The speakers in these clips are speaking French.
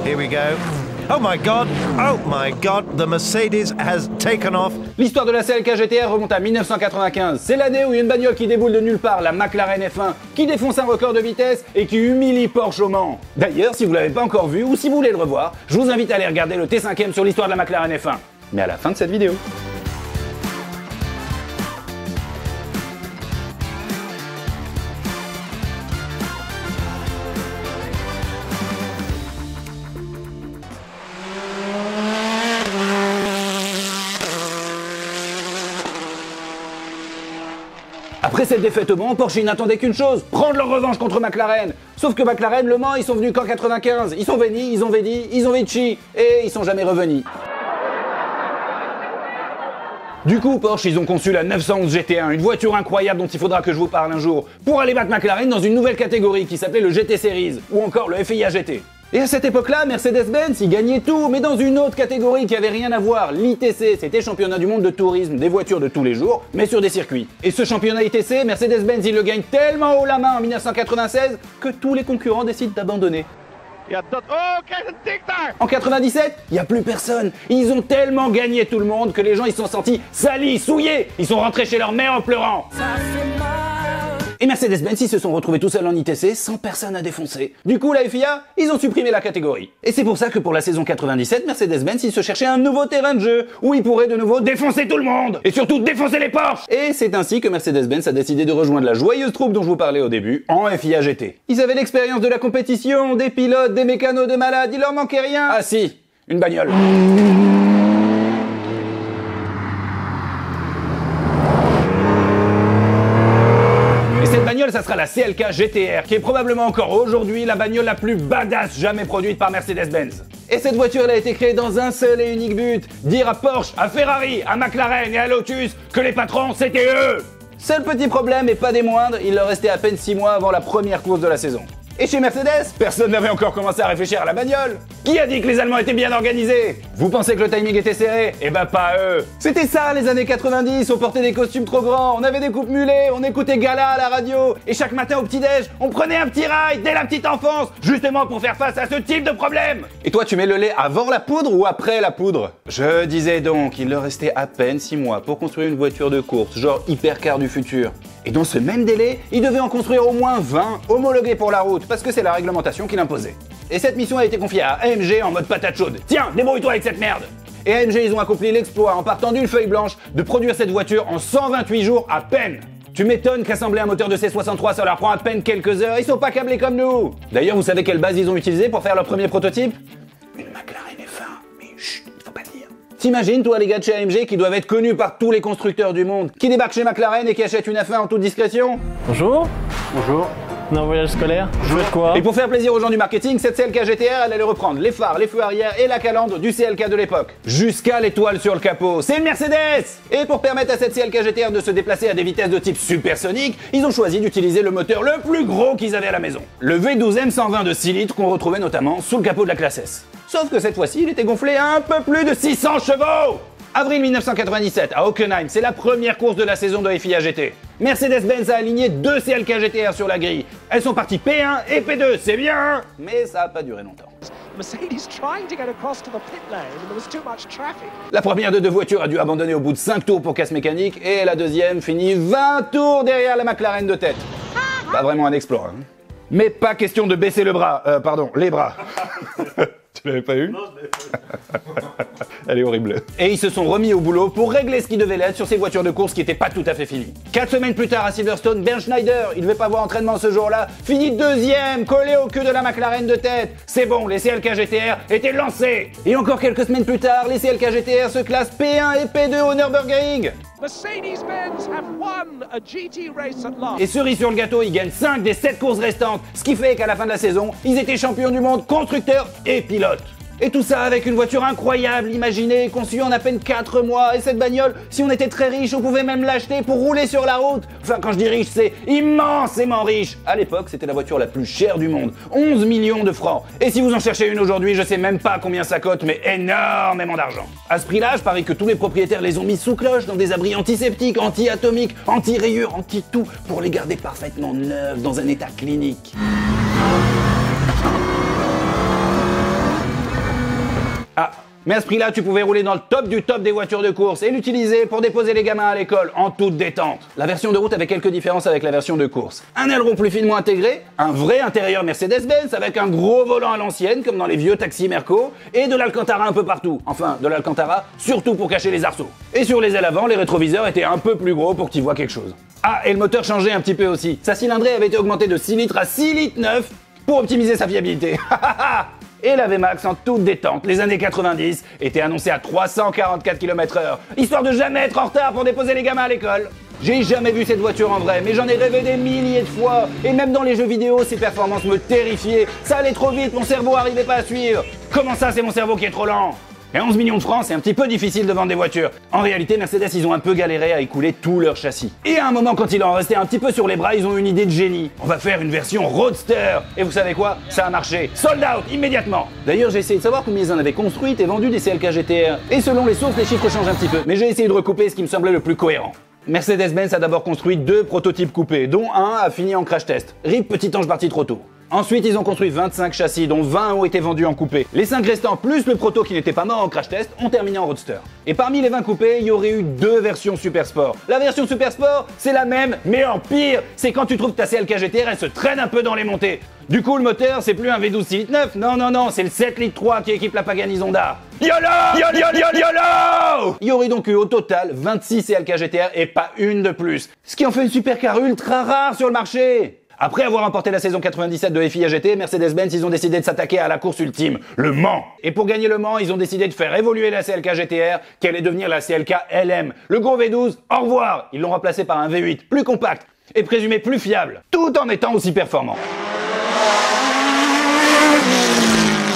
Here we go. Oh my God, the Mercedes has taken off. L'histoire de la CLK GTR remonte à 1995. C'est l'année où il y a une bagnole qui déboule de nulle part, la McLaren F1, qui défonce un record de vitesse et qui humilie Porsche au Mans. D'ailleurs, si vous l'avez pas encore vu ou si vous voulez le revoir, je vous invite à aller regarder le T5e sur l'histoire de la McLaren F1. Mais à la fin de cette vidéo. Après cette défaite au Mans, Porsche n'attendait qu'une chose, prendre leur revanche contre McLaren. Sauf que McLaren, Le Mans, ils sont venus qu'en 95. Ils sont venus, ils ont védi, ils ont véchi, et ils sont jamais revenus. Du coup, Porsche, ils ont conçu la 911 GT1, une voiture incroyable dont il faudra que je vous parle un jour, pour aller battre McLaren dans une nouvelle catégorie qui s'appelait le GT Series, ou encore le FIA GT. Et à cette époque-là, Mercedes-Benz, ils gagnaient tout, mais dans une autre catégorie qui avait rien à voir, l'ITC, c'était championnat du monde de tourisme, des voitures de tous les jours, mais sur des circuits. Et ce championnat ITC, Mercedes-Benz, il le gagne tellement haut la main en 1996 que tous les concurrents décident d'abandonner. En 97, il n'y a plus personne. Ils ont tellement gagné tout le monde que les gens ils se sont sentis salis, souillés. Ils sont rentrés chez leur mère en pleurant. Et Mercedes-Benz, ils se sont retrouvés tout seuls en ITC, sans personne à défoncer. Du coup, la FIA, ils ont supprimé la catégorie. Et c'est pour ça que pour la saison 97, Mercedes-Benz, ils se cherchaient un nouveau terrain de jeu, où ils pourraient de nouveau défoncer tout le monde. Et surtout, défoncer les Porsche. Et c'est ainsi que Mercedes-Benz a décidé de rejoindre la joyeuse troupe dont je vous parlais au début, en FIA GT. Ils avaient l'expérience de la compétition, des pilotes, des mécanos de malades, il leur manquait rien. Ah si, une bagnole. Ça sera la CLK GTR, qui est probablement encore aujourd'hui la bagnole la plus badass jamais produite par Mercedes-Benz. Et cette voiture, elle a été créée dans un seul et unique but, dire à Porsche, à Ferrari, à McLaren et à Lotus que les patrons, c'était eux. Seul petit problème, et pas des moindres, il leur restait à peine 6 mois avant la première course de la saison. Et chez Mercedes, personne n'avait encore commencé à réfléchir à la bagnole. Qui a dit que les Allemands étaient bien organisés? Vous pensez que le timing était serré? Eh ben pas eux. C'était ça les années 90, on portait des costumes trop grands, on avait des coupes mulets, on écoutait Gala à la radio, et chaque matin au petit-déj, on prenait un petit rail dès la petite enfance, justement pour faire face à ce type de problème. Et toi, tu mets le lait avant la poudre ou après la poudre? Je disais donc, il leur restait à peine 6 mois pour construire une voiture de course, genre hypercar du futur. Et dans ce même délai, ils devaient en construire au moins 20 homologués pour la route, parce que c'est la réglementation qui l'imposait. Et cette mission a été confiée à AMG en mode patate chaude. Tiens, débrouille-toi avec cette merde! Et AMG, ils ont accompli l'exploit en partant d'une feuille blanche de produire cette voiture en 128 jours à peine. Tu m'étonnes qu'assembler un moteur de C63, ça leur prend à peine quelques heures, ils sont pas câblés comme nous! D'ailleurs, vous savez quelle base ils ont utilisé pour faire leur premier prototype? Une McLaren F1, mais chut, faut pas le dire. T'imagines, toi, les gars de chez AMG qui doivent être connus par tous les constructeurs du monde, qui débarquent chez McLaren et qui achètent une F1 en toute discrétion? Bonjour. Bonjour. On est en voyage scolaire. Je fais quoi? Et pour faire plaisir aux gens du marketing, cette CLK GTR, elle allait reprendre les phares, les feux arrière et la calandre du CLK de l'époque. Jusqu'à l'étoile sur le capot. C'est une Mercedes! Et pour permettre à cette CLK GTR de se déplacer à des vitesses de type supersonique, ils ont choisi d'utiliser le moteur le plus gros qu'ils avaient à la maison. Le V12 M120 de 6 litres qu'on retrouvait notamment sous le capot de la classe S. Sauf que cette fois-ci, il était gonflé à un peu plus de 600 chevaux! Avril 1997, à Hockenheim, c'est la première course de la saison de FIA GT. Mercedes-Benz a aligné 2 CLK GTR sur la grille. Elles sont parties P1 et P2, c'est bien, mais ça n'a pas duré longtemps. La première de 2 voitures a dû abandonner au bout de 5 tours pour casse mécanique, et la deuxième finit 20 tours derrière la McLaren de tête. Pas vraiment un exploit, hein. Mais pas question de baisser le bras, les bras. Tu l'avais pas eu? Non, je l'avais pas. Elle est horrible. Et ils se sont remis au boulot pour régler ce qui devait l'être sur ces voitures de course qui étaient pas tout à fait finies. 4 semaines plus tard à Silverstone, Bernd Schneider, il devait pas avoir entraînement ce jour-là, finit 2e, collé au cul de la McLaren de tête. C'est bon, les CLK GTR étaient lancés. Et encore quelques semaines plus tard, les CLK GTR se classent P1 et P2 au Nürburgring. Mercedes-Benz have won a GT race at last. Et cerise sur le gâteau, ils gagnent 5 des 7 courses restantes, ce qui fait qu'à la fin de la saison, ils étaient champions du monde, constructeurs et pilotes. Et tout ça avec une voiture incroyable, imaginez, conçue en à peine 4 mois. Et cette bagnole, si on était très riche, on pouvait même l'acheter pour rouler sur la route. Enfin, quand je dis riche, c'est immensément riche. À l'époque, c'était la voiture la plus chère du monde, 11 millions de francs. Et si vous en cherchez une aujourd'hui, je sais même pas combien ça cote, mais énormément d'argent. À ce prix-là, je parie que tous les propriétaires les ont mis sous cloche dans des abris antiseptiques, anti-atomiques, anti-rayures, anti-tout, pour les garder parfaitement neuves dans un état clinique. Mais à ce prix-là, tu pouvais rouler dans le top du top des voitures de course et l'utiliser pour déposer les gamins à l'école en toute détente. La version de route avait quelques différences avec la version de course. Un aileron plus finement intégré, un vrai intérieur Mercedes-Benz avec un gros volant à l'ancienne comme dans les vieux taxis Merco et de l'Alcantara un peu partout. Enfin, de l'Alcantara surtout pour cacher les arceaux. Et sur les ailes avant, les rétroviseurs étaient un peu plus gros pour que tu vois quelque chose. Ah, et le moteur changeait un petit peu aussi. Sa cylindrée avait été augmentée de 6 litres à 6 litres 9 pour optimiser sa fiabilité. Et la VMAX en toute détente, les années 90, était annoncée à 344 km/h, histoire de jamais être en retard pour déposer les gamins à l'école. J'ai jamais vu cette voiture en vrai, mais j'en ai rêvé des milliers de fois. Et même dans les jeux vidéo, ses performances me terrifiaient. Ça allait trop vite, mon cerveau arrivait pas à suivre. Comment ça, c'est mon cerveau qui est trop lent? Et 11 millions de francs, c'est un petit peu difficile de vendre des voitures. En réalité, Mercedes, ils ont un peu galéré à écouler tout leur châssis. Et à un moment, quand il en restait un petit peu sur les bras, ils ont une idée de génie. On va faire une version roadster. Et vous savez quoi? Ça a marché. Sold out, immédiatement. D'ailleurs, j'ai essayé de savoir combien ils en avaient construites et vendu des CLK GTR. Et selon les sources, les chiffres changent un petit peu. Mais j'ai essayé de recouper ce qui me semblait le plus cohérent. Mercedes-Benz a d'abord construit 2 prototypes coupés, dont un a fini en crash test. RIP, petit ange parti trop tôt. Ensuite, ils ont construit 25 châssis, dont 20 ont été vendus en coupé. Les 5 restants, plus le proto qui n'était pas mort en crash test, ont terminé en roadster. Et parmi les 20 coupés, il y aurait eu 2 versions Super Sport. La version Super Sport, c'est la même, mais en pire. C'est quand tu trouves ta CLK GTR, elle se traîne un peu dans les montées. Du coup, le moteur, c'est plus un V12 6 litres 9. Non, c'est le 7 litres 3 qui équipe la Pagani Zonda. YOLO! Il y aurait donc eu au total 26 CLK GTR et pas une de plus. Ce qui en fait une supercar ultra rare sur le marché. Après avoir remporté la saison 97 de FIA GT, Mercedes-Benz, ils ont décidé de s'attaquer à la course ultime, le Mans. Et pour gagner le Mans, ils ont décidé de faire évoluer la CLK GTR, qui allait devenir la CLK LM. Le gros V12, au revoir. Ils l'ont remplacé par un V8 plus compact et présumé plus fiable, tout en étant aussi performant.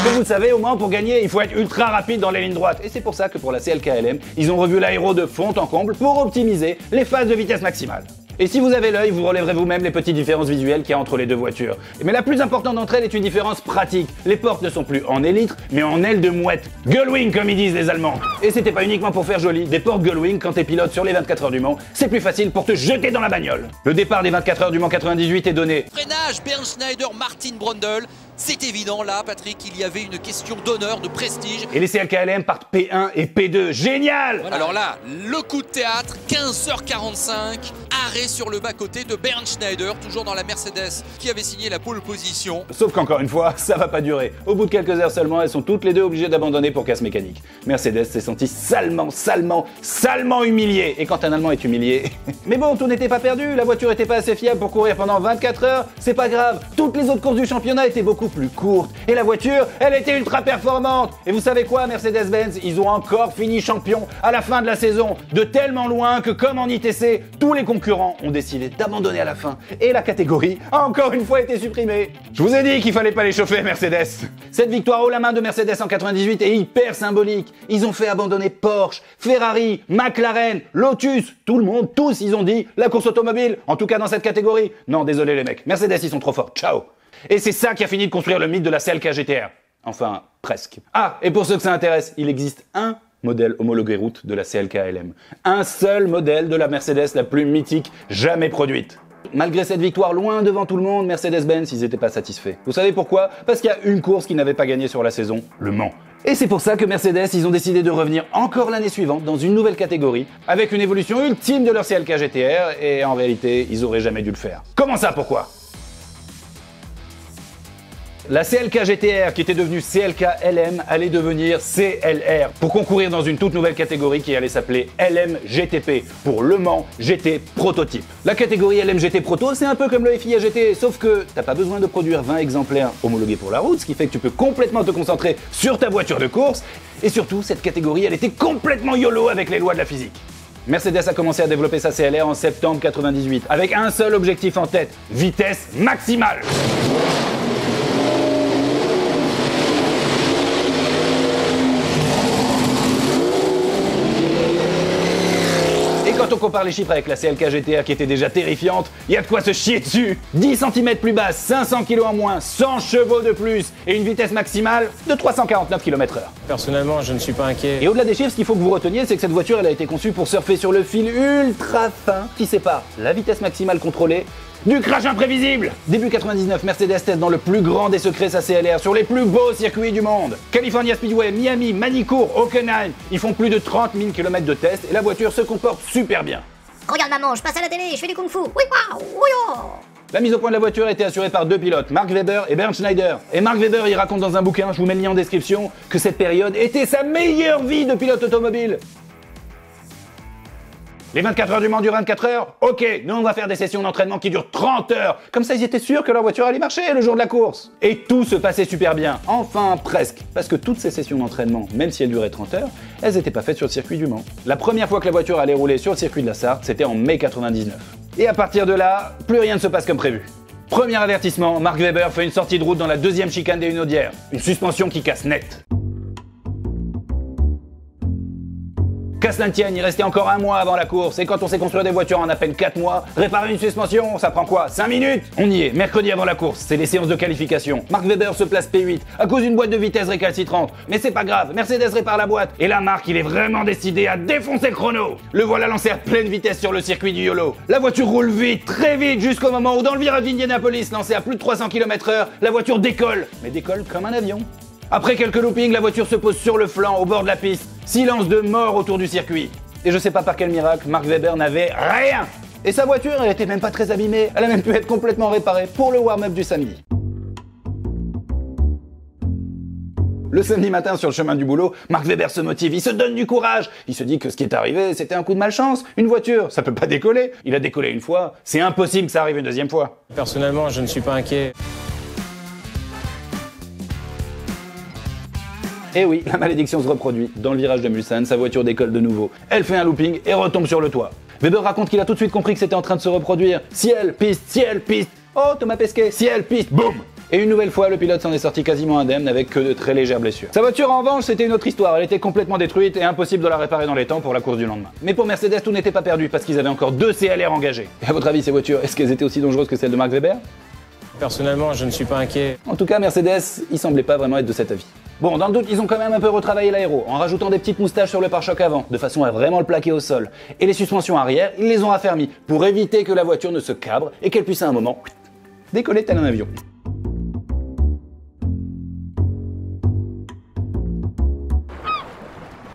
Comme vous le savez, au Mans, pour gagner, il faut être ultra rapide dans les lignes droites. Et c'est pour ça que pour la CLK LM, ils ont revu l'aéro de fond en comble pour optimiser les phases de vitesse maximale. Et si vous avez l'œil, vous relèverez vous-même les petites différences visuelles qu'il y a entre les deux voitures. Mais la plus importante d'entre elles est une différence pratique. Les portes ne sont plus en élytre, mais en ailes de mouette. Gullwing, comme ils disent les Allemands. Et c'était pas uniquement pour faire joli. Des portes Gullwing, quand t'es pilote sur les 24 heures du Mans, c'est plus facile pour te jeter dans la bagnole. Le départ des 24 heures du Mans 98 est donné. Freinage, Bernd Schneider, Martin Brundle. C'est évident, là, Patrick, il y avait une question d'honneur, de prestige. Et les CLK-LM partent P1 et P2. Génial! Voilà. Alors là, le coup de théâtre, 15h45, arrêt sur le bas-côté de Bernd Schneider, toujours dans la Mercedes, qui avait signé la pole position. Sauf qu'encore une fois, ça va pas durer. Au bout de quelques heures seulement, elles sont toutes les deux obligées d'abandonner pour casse mécanique. Mercedes s'est senti salement humilié. Et quand un Allemand est humilié... Mais bon, tout n'était pas perdu, la voiture était pas assez fiable pour courir pendant 24 heures, c'est pas grave. Toutes les autres courses du championnat étaient beaucoup plus courte. Et la voiture, elle était ultra performante. Et vous savez quoi, Mercedes-Benz, ils ont encore fini champion à la fin de la saison. De tellement loin que, comme en ITC, tous les concurrents ont décidé d'abandonner à la fin. Et la catégorie a encore une fois été supprimée. Je vous ai dit qu'il fallait pas les chauffer, Mercedes. Cette victoire haut la main de Mercedes en 98 est hyper symbolique. Ils ont fait abandonner Porsche, Ferrari, McLaren, Lotus. Tout le monde, tous, ils ont dit la course automobile, en tout cas dans cette catégorie. Non, désolé les mecs, Mercedes, ils sont trop forts. Ciao. Et c'est ça qui a fini de construire le mythe de la CLK GTR. Enfin, presque. Ah, et pour ceux que ça intéresse, il existe un modèle homologué route de la CLK LM. Un seul modèle de la Mercedes la plus mythique jamais produite. Malgré cette victoire loin devant tout le monde, Mercedes-Benz, ils n'étaient pas satisfaits. Vous savez pourquoi? Parce qu'il y a une course qu'ils n'avaient pas gagnée sur la saison, le Mans. Et c'est pour ça que Mercedes, ils ont décidé de revenir encore l'année suivante dans une nouvelle catégorie, avec une évolution ultime de leur CLK GTR, et en réalité, ils auraient jamais dû le faire. Comment ça, pourquoi? La CLK GTR, qui était devenue CLK LM, allait devenir CLR pour concourir dans une toute nouvelle catégorie qui allait s'appeler LM GTP pour Le Mans GT Prototype. La catégorie LM GT Proto, c'est un peu comme le FIA GT, sauf que t'as pas besoin de produire 20 exemplaires homologués pour la route, ce qui fait que tu peux complètement te concentrer sur ta voiture de course. Et surtout, cette catégorie, elle était complètement YOLO avec les lois de la physique. Mercedes a commencé à développer sa CLR en septembre 98, avec un seul objectif en tête, vitesse maximale. Quand on compare les chiffres avec la CLK GTR qui était déjà terrifiante, il y a de quoi se chier dessus. 10 cm plus basse, 500 kg en moins, 100 chevaux de plus et une vitesse maximale de 349 km/h. Personnellement, je ne suis pas inquiet. Et au-delà des chiffres, ce qu'il faut que vous reteniez, c'est que cette voiture, elle a été conçue pour surfer sur le fil ultra fin qui sépare la vitesse maximale contrôlée Du crash imprévisible. Début 99, Mercedes teste dans le plus grand des secrets sa CLR sur les plus beaux circuits du monde. California Speedway, Miami, Manicourt, Hockenheim. Ils font plus de 30 000 km de tests et la voiture se comporte super bien. Regarde maman, je passe à la télé, je fais du kung-fu. Oui, waouh, oui, oh. La mise au point de la voiture a été assurée par deux pilotes, Mark Webber et Bernd Schneider. Et Mark Webber, il raconte dans un bouquin, je vous mets le lien en description, que cette période était sa meilleure vie de pilote automobile. Les 24 heures du Mans durent 24 heures? Ok, nous on va faire des sessions d'entraînement qui durent 30 heures. Comme ça ils étaient sûrs que leur voiture allait marcher le jour de la course. Et tout se passait super bien. Enfin, presque. Parce que toutes ces sessions d'entraînement, même si elles duraient 30 heures, elles n'étaient pas faites sur le circuit du Mans. La première fois que la voiture allait rouler sur le circuit de la Sarthe, c'était en mai 99. Et à partir de là, plus rien ne se passe comme prévu. Premier avertissement, Mark Webber fait une sortie de route dans la deuxième chicane des Hunaudières. Une suspension qui casse net. Qu'à cela ne tienne, il restait encore un mois avant la course, et quand on sait construire des voitures en à peine 4 mois, réparer une suspension, ça prend quoi? 5 minutes? On y est, mercredi avant la course, c'est les séances de qualification. Mark Webber se place P8, à cause d'une boîte de vitesse récalcitrante. Mais c'est pas grave, Mercedes répare la boîte, et là Mark, il est vraiment décidé à défoncer le chrono. Le voilà lancé à pleine vitesse sur le circuit du YOLO. La voiture roule vite, très vite, jusqu'au moment où dans le virage d'Indianapolis, lancé à plus de 300 km/h, la voiture décolle, mais décolle comme un avion. Après quelques loopings, la voiture se pose sur le flanc, au bord de la piste. Silence de mort autour du circuit. Et je sais pas par quel miracle, Mark Webber n'avait rien. Et sa voiture, elle était même pas très abîmée. Elle a même pu être complètement réparée pour le warm-up du samedi. Le samedi matin, sur le chemin du boulot, Mark Webber se motive, il se donne du courage. Il se dit que ce qui est arrivé, c'était un coup de malchance. Une voiture, ça peut pas décoller. Il a décollé une fois, c'est impossible que ça arrive une deuxième fois. Personnellement, je ne suis pas inquiet. Et oui, la malédiction se reproduit. Dans le virage de Mulsanne, sa voiture décolle de nouveau. Elle fait un looping et retombe sur le toit. Webber raconte qu'il a tout de suite compris que c'était en train de se reproduire. Ciel, piste, oh Thomas Pesquet, ciel, piste, boum. Et une nouvelle fois, le pilote s'en est sorti quasiment indemne avec que de très légères blessures. Sa voiture en revanche, c'était une autre histoire. Elle était complètement détruite et impossible de la réparer dans les temps pour la course du lendemain. Mais pour Mercedes, tout n'était pas perdu parce qu'ils avaient encore 2 CLR engagés. Et à votre avis, ces voitures, est-ce qu'elles étaient aussi dangereuses que celles de Mark Webber? Personnellement, je ne suis pas inquiet. En tout cas, Mercedes, il semblait pas vraiment être de cet avis. Bon, dans le doute, ils ont quand même un peu retravaillé l'aéro, en rajoutant des petites moustaches sur le pare-choc avant, de façon à vraiment le plaquer au sol. Et les suspensions arrière, ils les ont raffermies, pour éviter que la voiture ne se cabre et qu'elle puisse à un moment décoller tel un avion.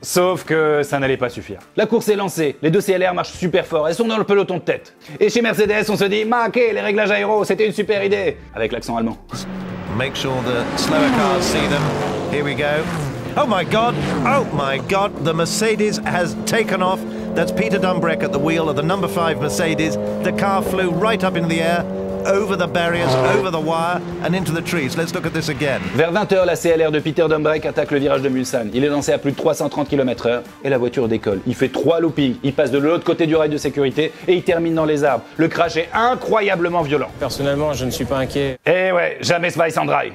Sauf que ça n'allait pas suffire. La course est lancée, les 2 CLR marchent super fort, elles sont dans le peloton de tête. Et chez Mercedes, on se dit, maquet, les réglages aéro, c'était une super idée, avec l'accent allemand. Make sure the slower cars see them. Here we go. Oh my God, the Mercedes has taken off. That's Peter Dumbreck at the wheel of the number 5 Mercedes. The car flew right up into the air, over the barriers, over the wire and into the trees. Let's look at this again. Vers 20h, la CLR de Peter Dumbreck attaque le virage de Mulsanne. Il est lancé à plus de 330 km/h et la voiture décolle. Il fait 3 loopings, il passe de l'autre côté du rail de sécurité et il termine dans les arbres. Le crash est incroyablement violent. Personnellement, je ne suis pas inquiet. Eh ouais, jamais Schweiß en dry.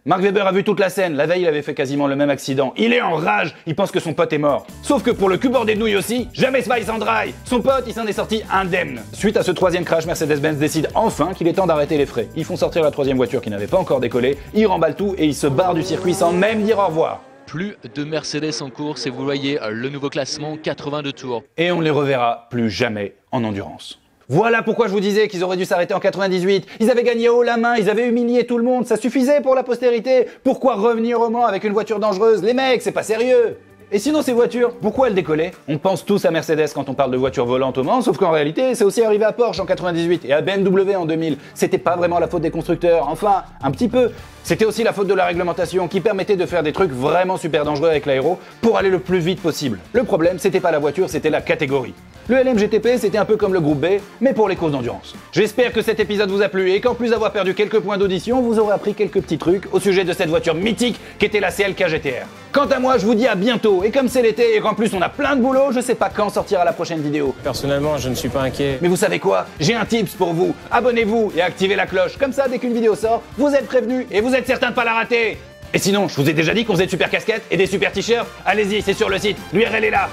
Mark Webber a vu toute la scène, la veille il avait fait quasiment le même accident. Il est en rage, il pense que son pote est mort. Sauf que pour le cul bord des nouilles aussi, jamais Schweiß en dry. Son pote, il s'en est sorti indemne. Suite à ce 3e crash, Mercedes-Benz décide enfin qu'il est temps d'arrêter les frais. Ils font sortir la 3e voiture qui n'avait pas encore décollé, ils remballent tout et ils se barrent du circuit sans même dire au revoir. Plus de Mercedes en course et vous voyez le nouveau classement, 82 tours. Et on ne les reverra plus jamais en endurance. Voilà pourquoi je vous disais qu'ils auraient dû s'arrêter en 98. Ils avaient gagné haut la main, ils avaient humilié tout le monde, ça suffisait pour la postérité. Pourquoi revenir au Mans avec une voiture dangereuse? Les mecs, c'est pas sérieux. Et sinon ces voitures, pourquoi elles décollaient? On pense tous à Mercedes quand on parle de voitures volantes au Mans, sauf qu'en réalité, c'est aussi arrivé à Porsche en 98 et à BMW en 2000. C'était pas vraiment la faute des constructeurs, enfin, un petit peu. C'était aussi la faute de la réglementation qui permettait de faire des trucs vraiment super dangereux avec l'aéro pour aller le plus vite possible. Le problème, c'était pas la voiture, c'était la catégorie. Le LMGTP, c'était un peu comme le groupe B, mais pour les courses d'endurance. J'espère que cet épisode vous a plu et qu'en plus d'avoir perdu quelques points d'audition, vous aurez appris quelques petits trucs au sujet de cette voiture mythique qu'était la CLK GTR. Quant à moi, je vous dis à bientôt, et comme c'est l'été et qu'en plus on a plein de boulot, je sais pas quand sortira la prochaine vidéo. Personnellement, je ne suis pas inquiet. Mais vous savez quoi? J'ai un tips pour vous. Abonnez-vous et activez la cloche. Comme ça, dès qu'une vidéo sort, vous êtes prévenus et vous êtes certain de pas la rater. Et sinon, je vous ai déjà dit qu'on faisait de super casquettes et des super t-shirts. Allez-y, c'est sur le site, l'URL est là.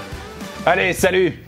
Allez, salut!